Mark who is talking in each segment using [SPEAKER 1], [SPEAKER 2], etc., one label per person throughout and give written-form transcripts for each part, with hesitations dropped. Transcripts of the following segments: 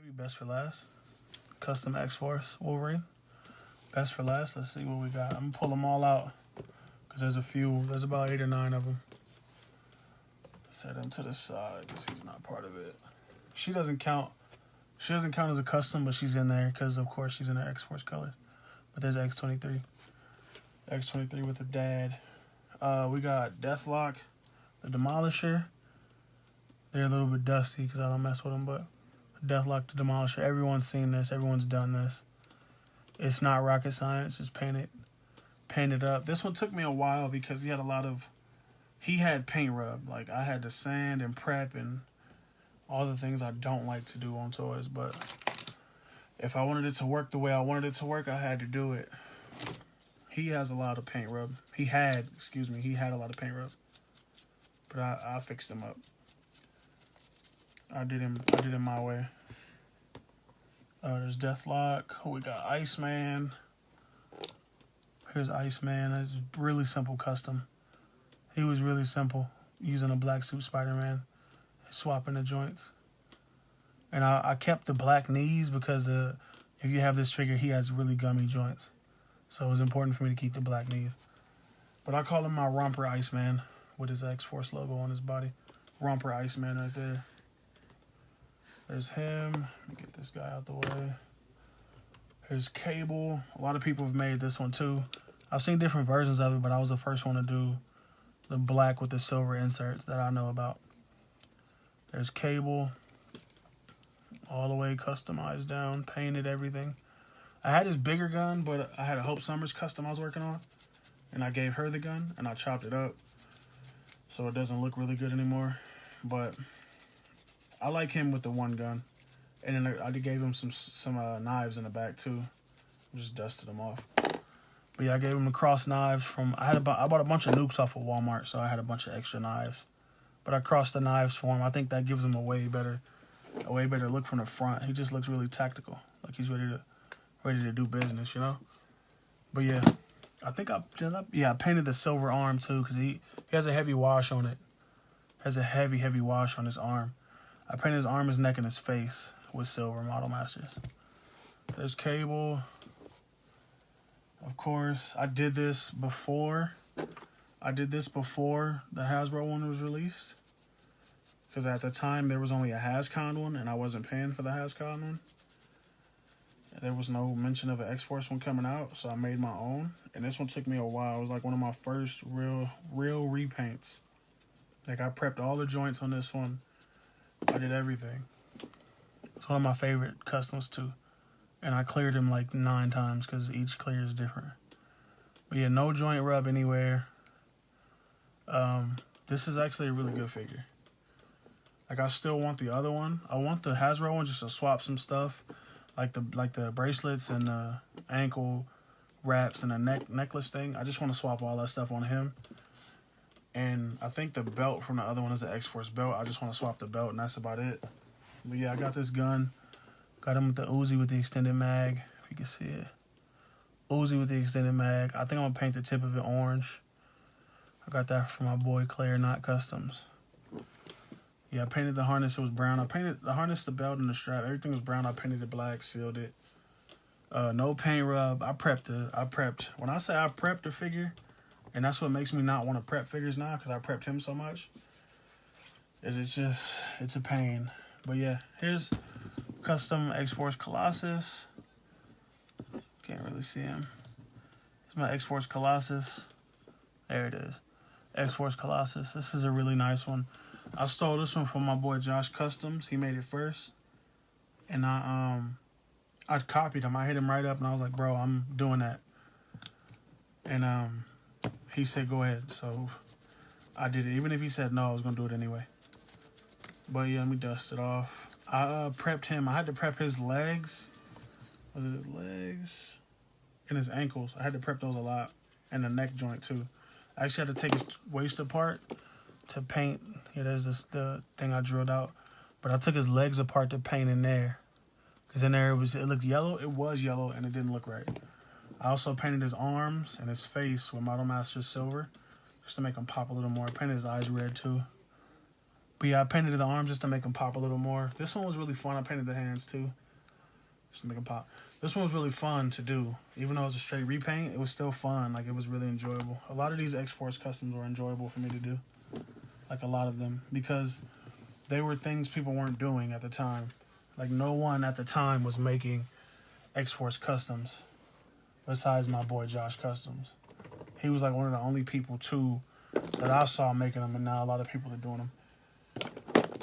[SPEAKER 1] Maybe best for last. Custom X-Force Wolverine. Best for last. Let's see what we got. I'm going to pull them all out because there's a few. There's about 8 or 9 of them. Set them to the side because he's not part of it. She doesn't count. She doesn't count as a custom, but she's in there because, of course, she's in her X-Force colors. But there's X-23. X-23 with her dad. We got Deathlok, the Demolisher. They're a little bit dusty because I don't mess with them, but Deathlok, the Demolisher. Everyone's seen this. Everyone's done this. It's not rocket science. Just paint it up. This one took me a while because he had paint rub. Like, I had to sand and prep and all the things I don't like to do on toys, but if I wanted it to work the way I wanted it to work, I had to do it. He has a lot of paint rub. He had a lot of paint rub. But I fixed him up. I did him my way. There's Deathlok. We got Iceman. Here's Iceman. It's really simple custom. He was really simple, using a black suit Spider-Man, swapping the joints. And I kept the black knees because if you have this figure, he has really gummy joints. So it was important for me to keep the black knees. But I call him my Romper Iceman with his X-Force logo on his body. Romper Iceman right there. There's him. Let me get this guy out the way. Here's Cable. A lot of people have made this one too. I've seen different versions of it, but I was the first one to do the black with the silver inserts that I know about. There's Cable. All the way customized down, painted everything. I had this bigger gun, but I had a Hope Summers custom I was working on, and I gave her the gun, and I chopped it up, so it doesn't look really good anymore. But I like him with the one gun, and then I gave him some knives in the back too. Just dusted them off. But yeah, I gave him the cross knives from. I bought a bunch of nukes off of Walmart, so I had a bunch of extra knives. But I crossed the knives for him. I think that gives him a way better look from the front. He just looks really tactical, like he's ready to do business, you know. But yeah, I think I painted the silver arm too because he has a heavy wash on it. Has a heavy wash on his arm. I painted his arm, his neck, and his face with silver Model Masters. There's Cable. Of course, I did this before the Hasbro one was released. Because at the time, there was only a HasCon one, and I wasn't paying for the HasCon one. There was no mention of an X-Force one coming out, so I made my own. And this one took me a while. It was like one of my first real repaints. Like, I prepped all the joints on this one. I did everything. It's one of my favorite customs, too. And I cleared him like 9 times, because each clear is different. But yeah, no joint rub anywhere. This is actually a really good figure. Like, I still want the other one. I want the Hasbro one just to swap some stuff, like the bracelets and the ankle wraps and the necklace thing. I just want to swap all that stuff on him. And I think the belt from the other one is the X-Force belt. I just want to swap the belt, and that's about it. But yeah, I got this gun. Got him with the Uzi with the extended mag, if you can see it. Uzi with the extended mag. I think I'm going to paint the tip of it orange. I got that from my boy Claire Knott Customs. Yeah, I painted the harness. It was brown. I painted the harness, the belt, and the strap. Everything was brown. I painted it black, sealed it. No paint rub. I prepped. When I say I prepped the figure, and that's what makes me not want to prep figures now, because I prepped him so much, it's a pain. But yeah, here's custom X-Force Colossus. Can't really see him. It's my X-Force Colossus. There it is. X-Force Colossus. This is a really nice one. I stole this one from my boy Josh Customs. He made it first. And I copied him. I hit him right up and I was like, bro, I'm doing that. And he said, go ahead. So I did it. Even if he said no, I was going to do it anyway. But yeah, let me dust it off. I prepped him. I had to prep his legs. Was it his legs? And his ankles. I had to prep those a lot. And the neck joint too. I actually had to take his waist apart to paint. Yeah, there's the thing I drilled out. But I took his legs apart to paint in there. Because in there, it looked yellow. It was yellow, and it didn't look right. I also painted his arms and his face with Model Masters silver. Just to make him pop a little more. I painted his eyes red, too. But yeah, I painted the arms just to make them pop a little more. This one was really fun. I painted the hands too, just to make them pop. This one was really fun to do. Even though it was a straight repaint, it was still fun. Like, it was really enjoyable. A lot of these X-Force customs were enjoyable for me to do. Like, a lot of them. Because they were things people weren't doing at the time. Like, no one at the time was making X-Force customs besides my boy Josh Customs. He was like one of the only people too that I saw making them, and now a lot of people are doing them.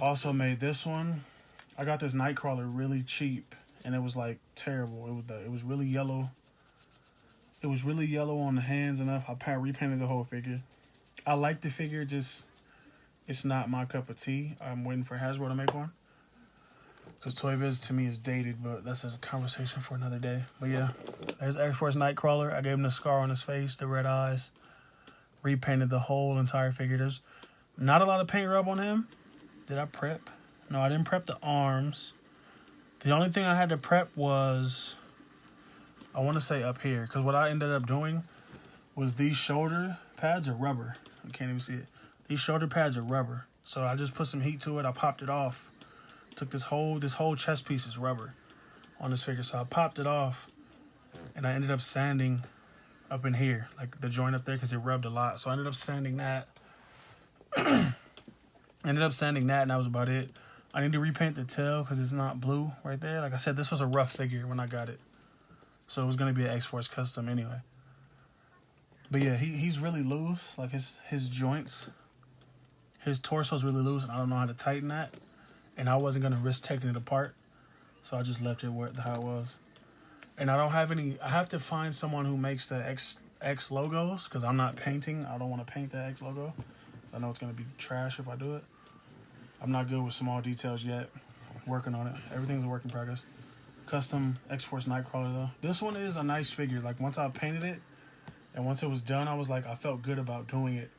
[SPEAKER 1] Also made this one. I got this Nightcrawler really cheap, and it was like terrible. It was really yellow. It was really yellow on the hands enough. I repainted the whole figure. I like the figure, just it's not my cup of tea. I'm waiting for Hasbro to make one. Because Toy Biz to me is dated, but that's a conversation for another day. But yeah, there's X-Force Nightcrawler. I gave him the scar on his face, the red eyes. Repainted the whole entire figure. There's not a lot of paint rub on him. Did I prep? No, I didn't prep the arms. The only thing I had to prep was, I want to say up here. Because what I ended up doing was these shoulder pads are rubber. You can't even see it. These shoulder pads are rubber. So I just put some heat to it. I popped it off. Took this whole chest piece is rubber on this figure, so I popped it off, and I ended up sanding up in here, like the joint up there, because it rubbed a lot. So I ended up sanding that. And that was about it. I need to repaint the tail because it's not blue right there. Like I said, this was a rough figure when I got it, so it was gonna be an X-Force custom anyway. But yeah, he's really loose. Like his joints, his torso's really loose, and I don't know how to tighten that. And I wasn't going to risk taking it apart. So I just left it how it was. And I don't have any... I have to find someone who makes the X logos. Because I'm not painting. I don't want to paint the X logo. So I know it's going to be trash if I do it. I'm not good with small details yet. Working on it. Everything's a work in progress. Custom X-Force Nightcrawler though. This one is a nice figure. Like once I painted it. And once it was done, I was like... I felt good about doing it.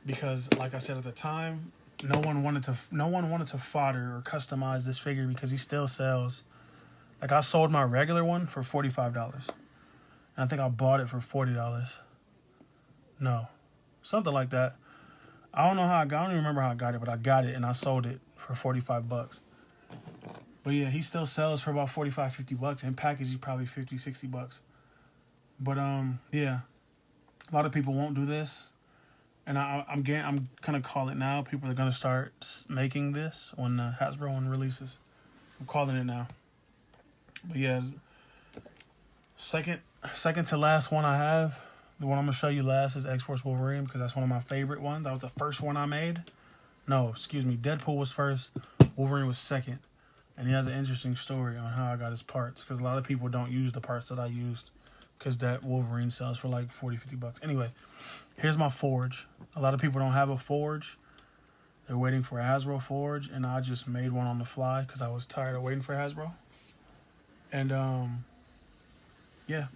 [SPEAKER 1] Because like I said at the time... No one wanted to fodder or customize this figure because he still sells. Like I sold my regular one for $45. And I think I bought it for $40. No. Something like that. I don't know how I don't even remember how I got it, but I got it and I sold it for $45. But yeah, he still sells for about $45-50. In package, he probably $50-60. But yeah. A lot of people won't do this. And I'm gonna call it now. People are gonna start making this when the Hasbro one releases. I'm calling it now. But yeah, second to last one I have. The one I'm gonna show you last is X-Force Wolverine because that's one of my favorite ones. That was the first one I made. No, excuse me. Deadpool was first. Wolverine was second. And he has an interesting story on how I got his parts because a lot of people don't use the parts that I used because that Wolverine sells for like $40-50. Anyway, here's my forge. A lot of people don't have a forge. They're waiting for a Hasbro forge, and I just made one on the fly because I was tired of waiting for Hasbro. And yeah,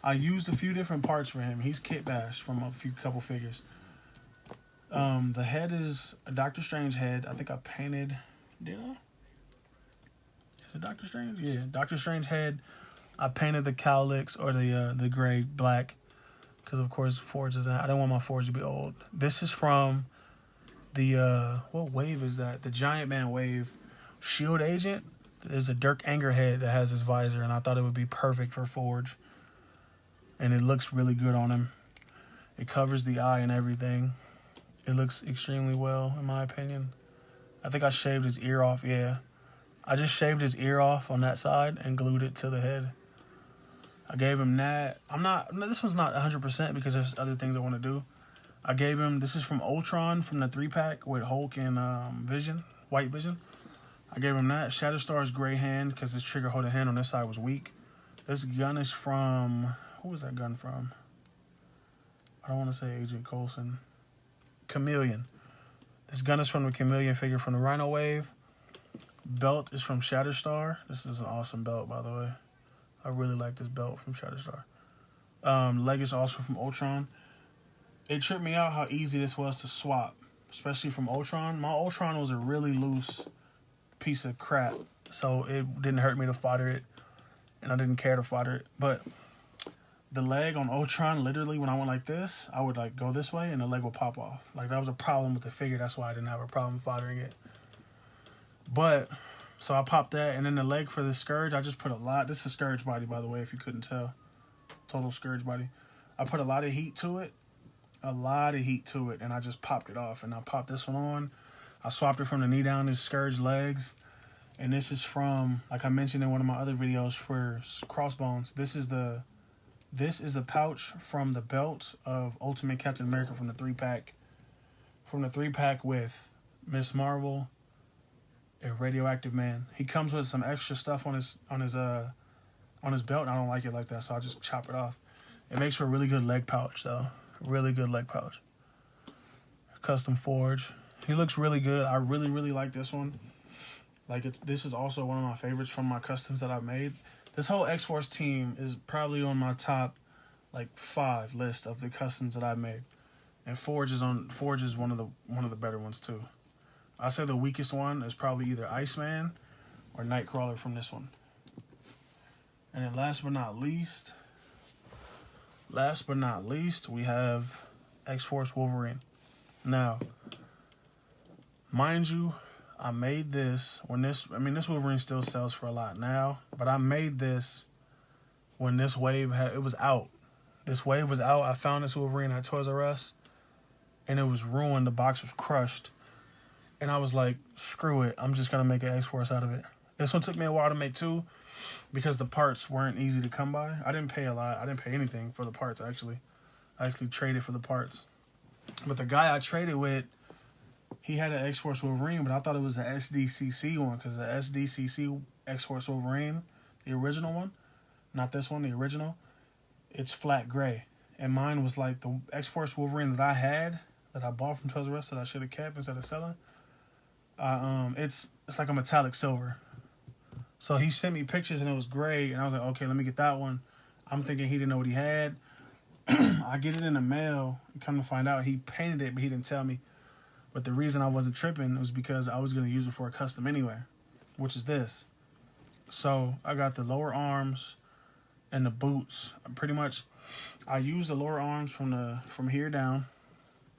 [SPEAKER 1] I used a few different parts for him. He's kitbashed from a couple figures. The head is a Doctor Strange head. I think I painted. Did I? Is it Doctor Strange? Yeah, Doctor Strange head. I painted the cowlicks or the gray black because of course forge is. I didn't want my forge to be old. This is from the what wave is that? The Giant Man wave. Shield Agent. There's a Dirk Anger head that has his visor, and I thought it would be perfect for forge. And it looks really good on him. It covers the eye and everything. It looks extremely well, in my opinion. I think I shaved his ear off. Yeah, I just shaved his ear off on that side and glued it to the head. I gave him that. This one's not 100% because there's other things I want to do. I gave him, this is from Ultron, from the 3-pack with Hulk and Vision, White Vision. I gave him that. Shatterstar's gray hand because his trigger holding hand on this side was weak. This gun is from, who was that gun from? I don't want to say Agent Coulson. Chameleon. This gun is from the Chameleon figure from the Rhino Wave. Belt is from Shatterstar. This is an awesome belt, by the way. I really like this belt from Shatterstar. Leg is also from Ultron. It tripped me out how easy this was to swap, especially from Ultron. My Ultron was a really loose piece of crap, so it didn't hurt me to fodder it, and I didn't care to fodder it. But the leg on Ultron, literally, when I went like this, I would like go this way and the leg would pop off. Like, that was a problem with the figure. That's why I didn't have a problem foddering it. But, so I popped that, and then the leg for the Scourge, I just put a lot. This is a Scourge body, by the way, if you couldn't tell. Total Scourge body. I put a lot of heat to it. And I just popped it off. And I popped this one on. I swapped it from the knee down to Scourge legs. And this is from, like I mentioned in one of my other videos for Crossbones, this is the pouch from the belt of Ultimate Captain America from the 3-pack. From the 3-pack with Miss Marvel and Radioactive Man. He comes with some extra stuff on his belt, and I don't like it like that, so I just chop it off. It makes for a really good leg pouch, though. Really good leg pouch. Custom forge. He looks really good. I really, really like this one. Like, this is also one of my favorites from my customs that I've made. This whole X-Force team is probably on my top, like, 5 list of the customs that I've made. And Forge is one of the better ones, too. I say the weakest one is probably either Iceman or Nightcrawler from this one. And then last but not least, we have X-Force Wolverine. Now, mind you, I made this when this Wolverine still sells for a lot now, but I made this when this wave it was out. This wave was out. I found this Wolverine at Toys R Us, and it was ruined. The box was crushed. And I was like, screw it. I'm just going to make an X-Force out of it. This one took me a while to make, too, because the parts weren't easy to come by. I didn't pay a lot. I didn't pay anything for the parts, actually. I actually traded for the parts. But the guy I traded with, he had an X-Force Wolverine, but I thought it was the SDCC one, because the SDCC X-Force Wolverine, the original one, not this one, the original, it's flat gray. And mine was like the X-Force Wolverine that I had, that I bought from Toys R Us that I should have kept instead of selling. It's like a metallic silver. So he sent me pictures and it was gray, and I was like, okay, let me get that one. I'm thinking he didn't know what he had. I get it in the mail, and come to find out he painted it, but he didn't tell me. But the reason I wasn't tripping was because I was going to use it for a custom anyway, which is this. So I got the lower arms and the boots. Pretty much, I used the lower arms from here down.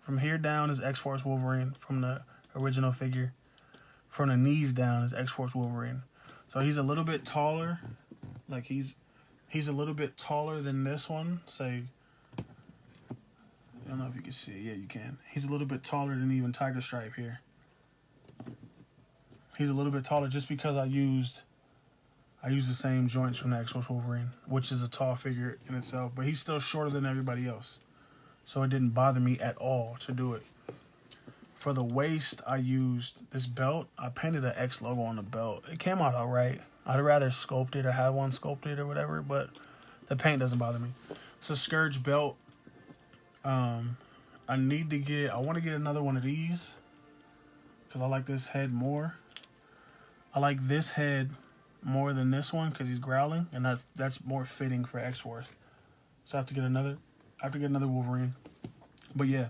[SPEAKER 1] From here down is X-Force Wolverine from the original figure. From the knees down is X-Force Wolverine. So he's a little bit taller. Like he's a little bit taller than this one. Say, I don't know if you can see. Yeah, you can. He's a little bit taller than even Tiger Stripe here. He's a little bit taller just because I used the same joints from the X-Force Wolverine, which is a tall figure in itself. But he's still shorter than everybody else. So it didn't bother me at all to do it. For the waist, I used this belt. I painted an X logo on the belt. It came out all right. I'd rather sculpt it or have one sculpted or whatever, but the paint doesn't bother me. It's a Scourge belt. I want to get another one of these because I like this head more. I like this head more than this one because he's growling, and that's more fitting for X-Force. So I have to get another Wolverine. But yeah,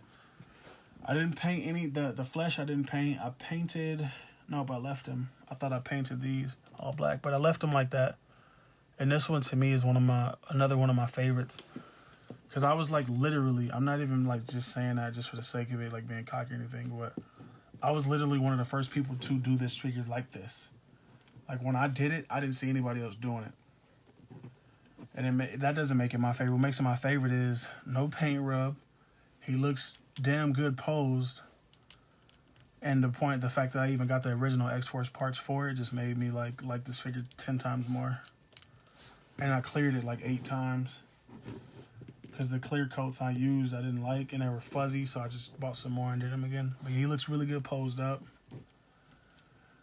[SPEAKER 1] I didn't paint any, the flesh I didn't paint. I left them. I thought I painted these all black, but I left them like that. And this one to me is another one of my favorites. Because I was like literally, I'm not even like just saying that just for the sake of it, like being cocky or anything, but I was literally one of the first people to do this figure like this. Like when I did it, I didn't see anybody else doing it. And that doesn't make it my favorite. What makes it my favorite is no paint rub. He looks damn good posed. And the fact that I even got the original X-Force parts for it just made me like this figure 10 times more. And I cleared it like 8 times. Because the clear coats I used I didn't like and they were fuzzy, so I just bought some more and did them again. But he looks really good posed up.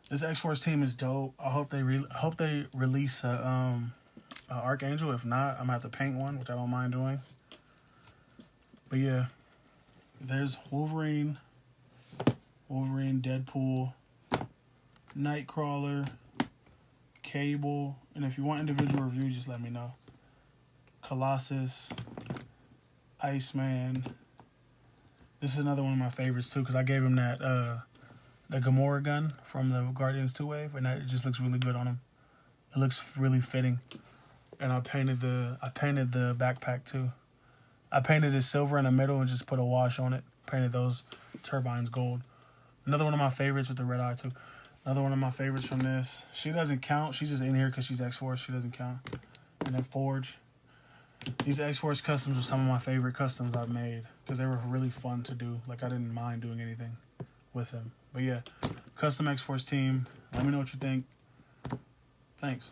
[SPEAKER 1] This X-Force team is dope. I hope they release a Archangel. If not, I'm gonna have to paint one, which I don't mind doing. But yeah, there's Wolverine, Deadpool, Nightcrawler, Cable, and if you want individual reviews, just let me know. Colossus, Iceman. This is another one of my favorites too, because I gave him that the Gamora gun from the Guardians 2 wave, and it just looks really good on him. It looks really fitting. And I painted the backpack too. I painted it silver in the middle and just put a wash on it. Painted those turbines gold. Another one of my favorites with the red eye too. Another one of my favorites from this. She doesn't count. She's just in here because she's X-Force. She doesn't count. And then Forge. These X-Force customs are some of my favorite customs I've made because they were really fun to do. Like, I didn't mind doing anything with them. But yeah, custom X-Force team. Let me know what you think. Thanks.